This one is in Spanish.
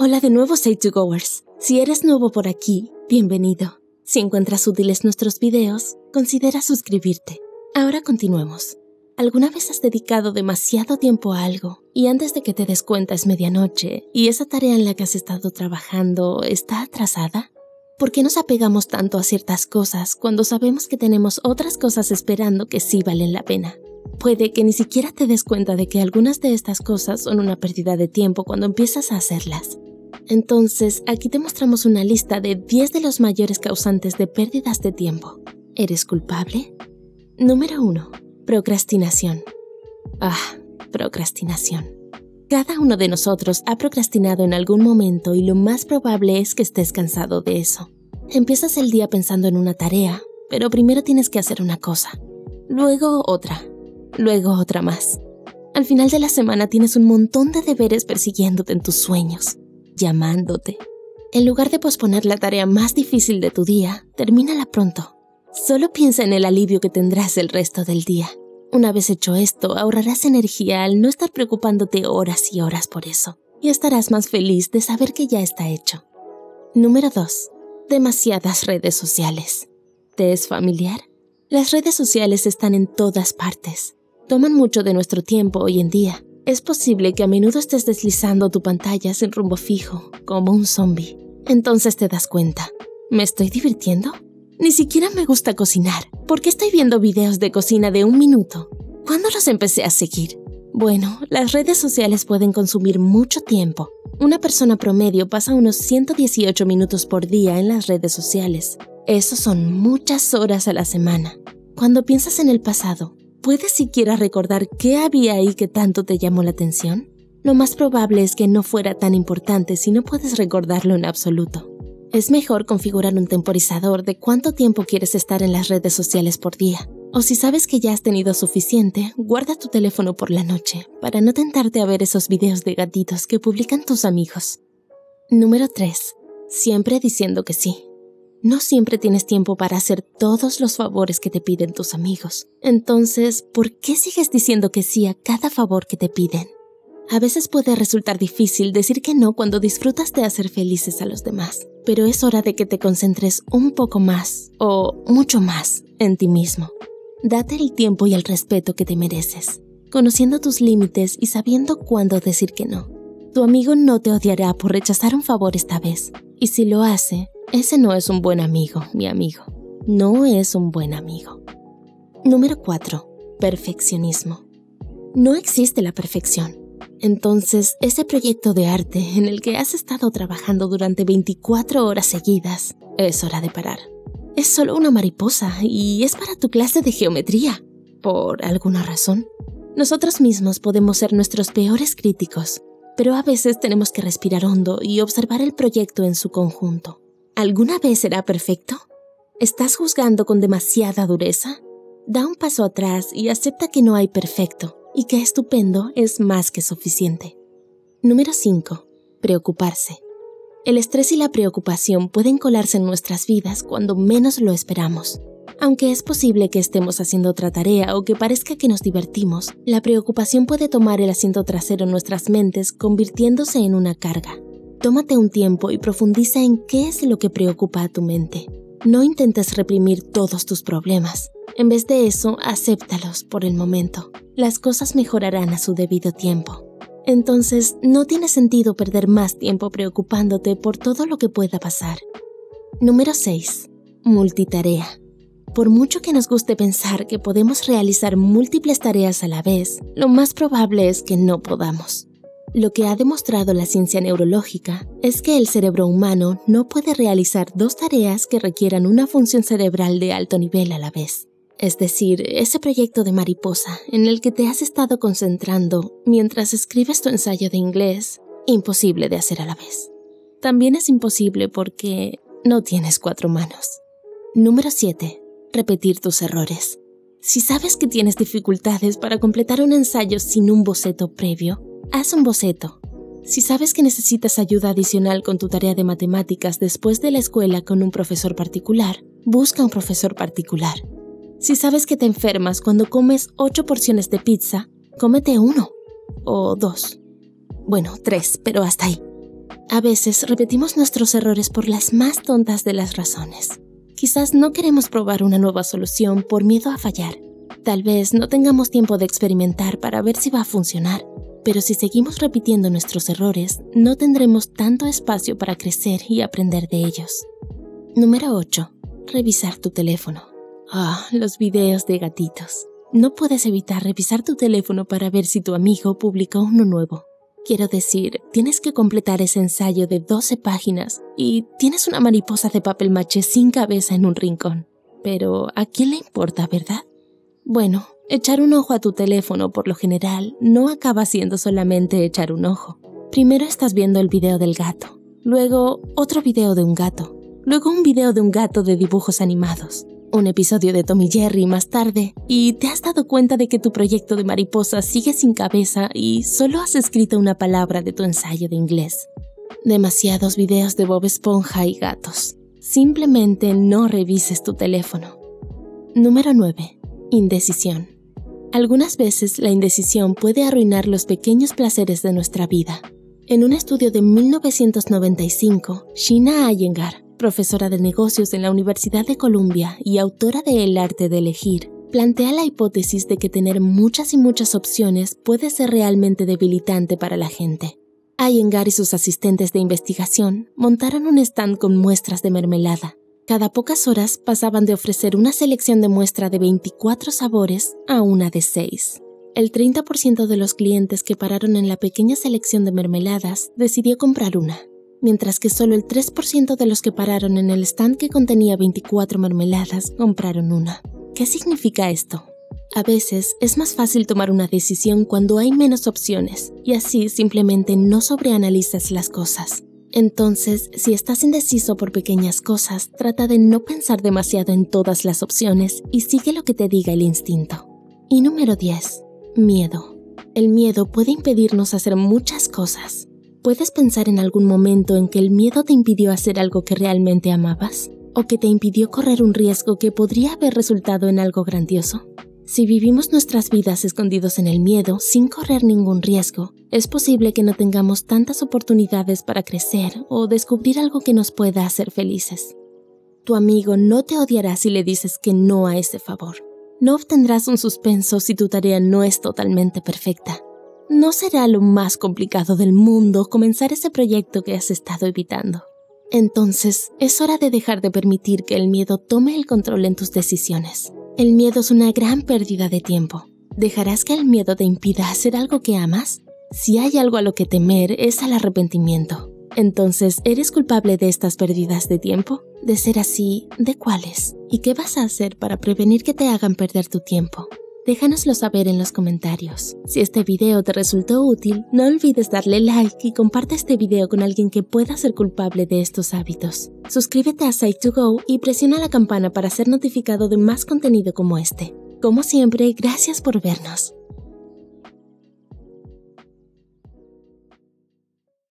Hola de nuevo, Say2Goers. Si eres nuevo por aquí, bienvenido. Si encuentras útiles nuestros videos, considera suscribirte. Ahora continuemos. ¿Alguna vez has dedicado demasiado tiempo a algo y antes de que te des cuenta es medianoche y esa tarea en la que has estado trabajando está atrasada? ¿Por qué nos apegamos tanto a ciertas cosas cuando sabemos que tenemos otras cosas esperando que sí valen la pena? Puede que ni siquiera te des cuenta de que algunas de estas cosas son una pérdida de tiempo cuando empiezas a hacerlas. Entonces, aquí te mostramos una lista de 10 de los mayores causantes de pérdidas de tiempo. ¿Eres culpable? Número 1. Procrastinación. Procrastinación. Cada uno de nosotros ha procrastinado en algún momento y lo más probable es que estés cansado de eso. Empiezas el día pensando en una tarea, pero primero tienes que hacer una cosa, luego otra más. Al final de la semana tienes un montón de deberes persiguiéndote en tus sueños, llamándote. En lugar de posponer la tarea más difícil de tu día, termínala pronto. Solo piensa en el alivio que tendrás el resto del día. Una vez hecho esto, ahorrarás energía al no estar preocupándote horas y horas por eso, y estarás más feliz de saber que ya está hecho. Número 2. Demasiadas redes sociales. ¿Te es familiar? Las redes sociales están en todas partes. Toman mucho de nuestro tiempo hoy en día. Es posible que a menudo estés deslizando tu pantalla sin rumbo fijo, como un zombie. Entonces te das cuenta. ¿Me estoy divirtiendo? Ni siquiera me gusta cocinar. ¿Por qué estoy viendo videos de cocina de 1 minuto? ¿Cuándo los empecé a seguir? Bueno, las redes sociales pueden consumir mucho tiempo. Una persona promedio pasa unos 118 minutos por día en las redes sociales. Eso son muchas horas a la semana. Cuando piensas en el pasado, ¿puedes siquiera recordar qué había ahí que tanto te llamó la atención? Lo más probable es que no fuera tan importante si no puedes recordarlo en absoluto. Es mejor configurar un temporizador de cuánto tiempo quieres estar en las redes sociales por día. O si sabes que ya has tenido suficiente, guarda tu teléfono por la noche para no tentarte a ver esos videos de gatitos que publican tus amigos. Número 3. Siempre diciendo que sí. No siempre tienes tiempo para hacer todos los favores que te piden tus amigos. Entonces, ¿por qué sigues diciendo que sí a cada favor que te piden? A veces puede resultar difícil decir que no cuando disfrutas de hacer felices a los demás, pero es hora de que te concentres un poco más, o mucho más, en ti mismo. Date el tiempo y el respeto que te mereces, conociendo tus límites y sabiendo cuándo decir que no. Tu amigo no te odiará por rechazar un favor esta vez, y si lo hace, ese no es un buen amigo, mi amigo. No es un buen amigo. Número 4. Perfeccionismo. No existe la perfección. Entonces, ese proyecto de arte en el que has estado trabajando durante 24 horas seguidas, es hora de parar. Es solo una mariposa y es para tu clase de geometría. Por alguna razón. Nosotros mismos podemos ser nuestros peores críticos, pero a veces tenemos que respirar hondo y observar el proyecto en su conjunto. ¿Alguna vez será perfecto? ¿Estás juzgando con demasiada dureza? Da un paso atrás y acepta que no hay perfecto y que estupendo es más que suficiente. Número 5. Preocuparse. El estrés y la preocupación pueden colarse en nuestras vidas cuando menos lo esperamos. Aunque es posible que estemos haciendo otra tarea o que parezca que nos divertimos, la preocupación puede tomar el asiento trasero en nuestras mentes, convirtiéndose en una carga. Tómate un tiempo y profundiza en qué es lo que preocupa a tu mente. No intentes reprimir todos tus problemas. En vez de eso, acéptalos por el momento. Las cosas mejorarán a su debido tiempo. Entonces, no tiene sentido perder más tiempo preocupándote por todo lo que pueda pasar. Número 6. Multitarea. Por mucho que nos guste pensar que podemos realizar múltiples tareas a la vez, lo más probable es que no podamos. Lo que ha demostrado la ciencia neurológica es que el cerebro humano no puede realizar 2 tareas que requieran una función cerebral de alto nivel a la vez. Es decir, ese proyecto de mariposa en el que te has estado concentrando mientras escribes tu ensayo de inglés, imposible de hacer a la vez. También es imposible porque no tienes 4 manos. Número 7. Repetir tus errores. Si sabes que tienes dificultades para completar un ensayo sin un boceto previo, haz un boceto. Si sabes que necesitas ayuda adicional con tu tarea de matemáticas después de la escuela con un profesor particular, busca un profesor particular. Si sabes que te enfermas cuando comes 8 porciones de pizza, cómete 1 o 2. Bueno, 3, pero hasta ahí. A veces repetimos nuestros errores por las más tontas de las razones. Quizás no queremos probar una nueva solución por miedo a fallar. Tal vez no tengamos tiempo de experimentar para ver si va a funcionar, pero si seguimos repitiendo nuestros errores, no tendremos tanto espacio para crecer y aprender de ellos. Número 8. Revisar tu teléfono. Los videos de gatitos. No puedes evitar revisar tu teléfono para ver si tu amigo publicó uno nuevo. Quiero decir, tienes que completar ese ensayo de 12 páginas y tienes una mariposa de papel maché sin cabeza en un rincón. Pero, ¿a quién le importa, verdad? Bueno, echar un ojo a tu teléfono por lo general no acaba siendo solamente echar un ojo. Primero estás viendo el video del gato, luego otro video de un gato, luego un video de un gato de dibujos animados, un episodio de Tom y Jerry más tarde, y te has dado cuenta de que tu proyecto de mariposa sigue sin cabeza y solo has escrito una palabra de tu ensayo de inglés. Demasiados videos de Bob Esponja y gatos. Simplemente no revises tu teléfono. Número 9. Indecisión. Algunas veces la indecisión puede arruinar los pequeños placeres de nuestra vida. En un estudio de 1995, Sheena Iyengar, profesora de negocios en la Universidad de Columbia y autora de El arte de elegir, plantea la hipótesis de que tener muchas y muchas opciones puede ser realmente debilitante para la gente. Iyengar y sus asistentes de investigación montaron un stand con muestras de mermelada. Cada pocas horas pasaban de ofrecer una selección de muestra de 24 sabores a una de 6. El 30% de los clientes que pararon en la pequeña selección de mermeladas decidió comprar una, mientras que solo el 3% de los que pararon en el stand que contenía 24 mermeladas compraron una. ¿Qué significa esto? A veces es más fácil tomar una decisión cuando hay menos opciones, y así simplemente no sobreanalizas las cosas. Entonces, si estás indeciso por pequeñas cosas, trata de no pensar demasiado en todas las opciones y sigue lo que te diga el instinto. Y número 10. Miedo. El miedo puede impedirnos hacer muchas cosas. ¿Puedes pensar en algún momento en que el miedo te impidió hacer algo que realmente amabas? ¿O que te impidió correr un riesgo que podría haber resultado en algo grandioso? Si vivimos nuestras vidas escondidos en el miedo, sin correr ningún riesgo, es posible que no tengamos tantas oportunidades para crecer o descubrir algo que nos pueda hacer felices. Tu amigo no te odiará si le dices que no a ese favor. No obtendrás un suspenso si tu tarea no es totalmente perfecta. No será lo más complicado del mundo comenzar ese proyecto que has estado evitando. Entonces, es hora de dejar de permitir que el miedo tome el control en tus decisiones. El miedo es una gran pérdida de tiempo. ¿Dejarás que el miedo te impida hacer algo que amas? Si hay algo a lo que temer, es al arrepentimiento. Entonces, ¿eres culpable de estas pérdidas de tiempo? De ser así, ¿de cuáles? ¿Y qué vas a hacer para prevenir que te hagan perder tu tiempo? Déjanoslo saber en los comentarios. Si este video te resultó útil, no olvides darle like y comparte este video con alguien que pueda ser culpable de estos hábitos. Suscríbete a Site2Go y presiona la campana para ser notificado de más contenido como este. Como siempre, gracias por vernos.